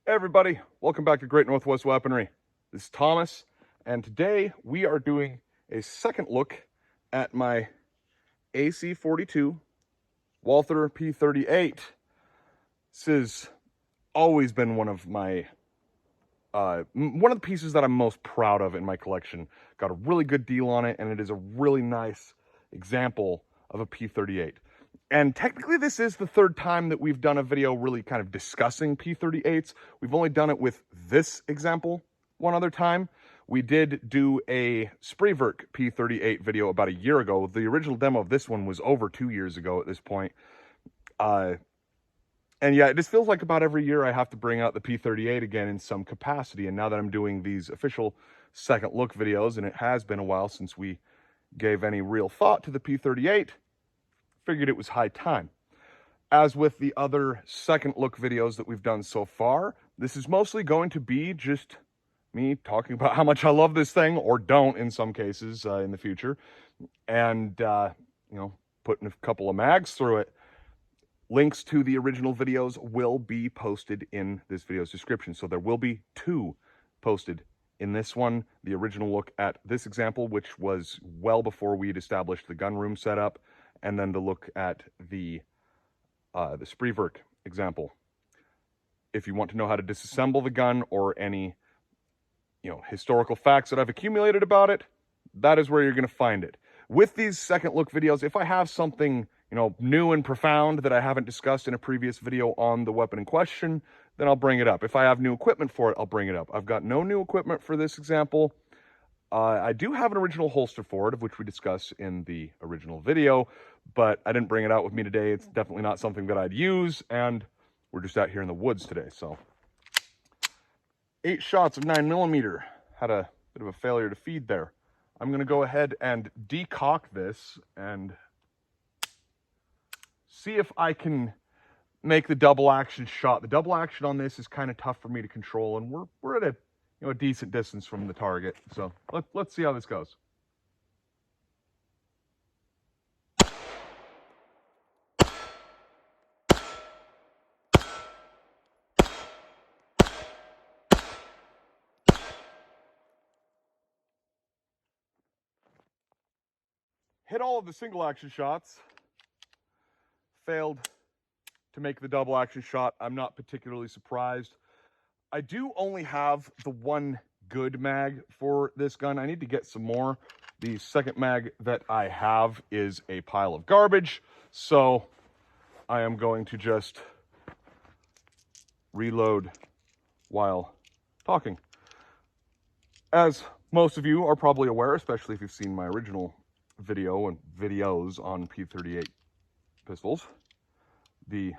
Hey everybody, welcome back to Great Northwest Weaponry. This is Thomas, and today we are doing a second look at my AC-42 Walther P38. This has always been one of my one of the pieces that I'm most proud of in my collection. Got a really good deal on it, and it is a really nice example of a P38. And technically this is the third time that we've done a video really kind of discussing P38s. We've only done it with this example one other time. We did do a Spreeverk P38 video about a year ago. The original demo of this one was over 2 years ago at this point. And yeah, it just feels like about every year I have to bring out the P38 again in some capacity. And now that I'm doing these official second look videos, and it has been a while since we gave any real thought to the P38, figured it was high time. As with the other second look videos that we've done so far, this is mostly going to be just me talking about how much I love this thing, or don't in some cases in the future, and putting a couple of mags through it. Links to the original videos will be posted in this video's description, so there will be two posted in this one. The original look at this example, which was well before we had established the gunroom setup, and then the look at the Spreeverk example. If you want to know how to disassemble the gun, or any historical facts that I've accumulated about it, that is where you're going to find it. With these second look videos, if I have something new and profound that I haven't discussed in a previous video on the weapon in question, then I'll bring it up. If I have new equipment for it, I'll bring it up. I've got no new equipment for this example. I do have an original holster for it, of which we discussed in the original video, but I didn't bring it out with me today. It's definitely not something that I'd use, and we're just out here in the woods today. So 8 shots of 9mm. Had a bit of a failure to feed there. I'm going to go ahead and decock this and see if I can make the double action shot. The double action on this is kind of tough for me to control, and we're at a a decent distance from the target. So let's see how this goes. Hit all of the single action shots. Failed to make the double action shot. I'm not particularly surprised. I do only have the one good mag for this gun. I need to get some more. The second mag that I have is a pile of garbage, so I am going to just reload while talking. As most of you are probably aware, especially if you've seen my original video and videos on P38 pistols, the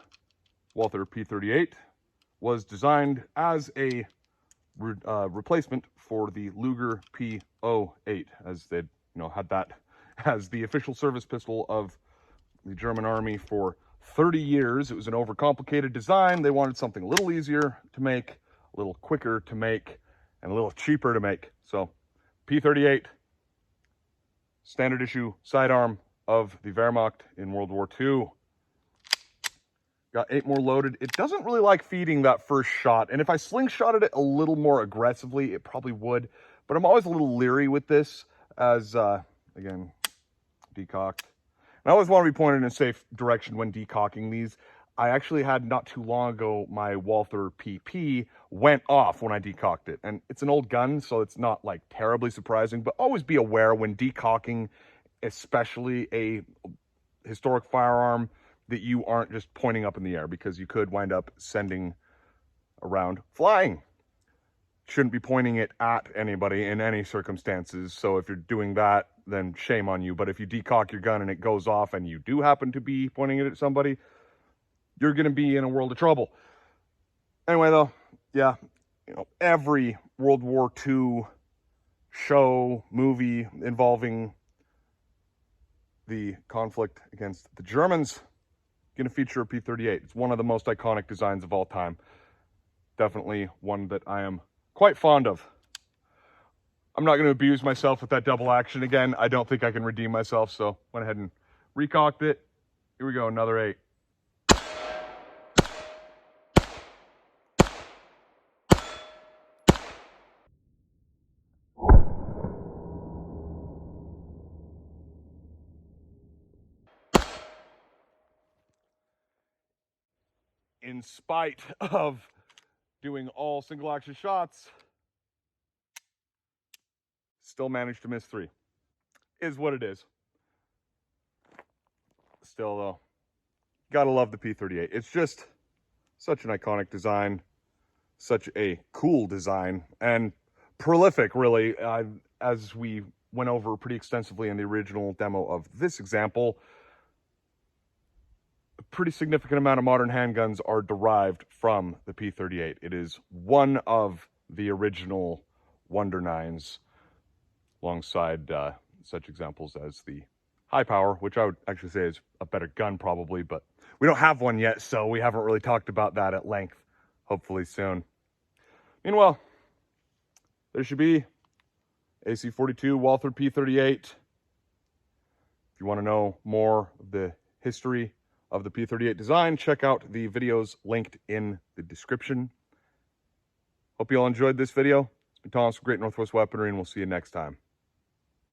Walther P38 was designed as a replacement for the Luger P08, as they'd had that as the official service pistol of the German army for 30 years. It was an overcomplicated design. They wanted something a little easier to make, a little quicker to make, and a little cheaper to make. So P38, standard issue sidearm of the Wehrmacht in World War II. Got 8 more loaded. It doesn't really like feeding that first shot, and if I slingshotted it a little more aggressively, it probably would, but I'm always a little leery with this, as, again, decocked. And I always want to be pointed in a safe direction when decocking these. I actually had, not too long ago, my Walther PP went off when I decocked it, and it's an old gun, so it's not, like, terribly surprising, but always be aware when decocking, especially a historic firearm, that you aren't just pointing up in the air, because you could wind up sending a round flying. Shouldn't be pointing it at anybody in any circumstances, so if you're doing that, then shame on you. But if you decock your gun and it goes off and you do happen to be pointing it at somebody, you're going to be in a world of trouble. Anyway, though, yeah, every World War II show, movie involving the conflict against the Germans going to feature a P38. It's one of the most iconic designs of all time. Definitely one that I am quite fond of. I'm not going to abuse myself with that double action again. I don't think I can redeem myself, so went ahead and recocked it. Here we go, another 8. in spite of doing all single action shots, still managed to miss 3. Is what it is. Still, though, gotta love the P38. It's just such an iconic design, such a cool design, and prolific, really, as we went over pretty extensively in the original demo of this example. A pretty significant amount of modern handguns are derived from the P38. It is one of the original Wonder 9s, alongside such examples as the High Power, which I would actually say is a better gun probably, but we don't have one yet, so we haven't really talked about that at length. Hopefully soon. Meanwhile, there should be AC42 Walther P38. If you want to know more of the history of the P38 design, check out the videos linked in the description. Hope you all enjoyed this video. It's been Thomas from Great Northwest Weaponry, and we'll see you next time.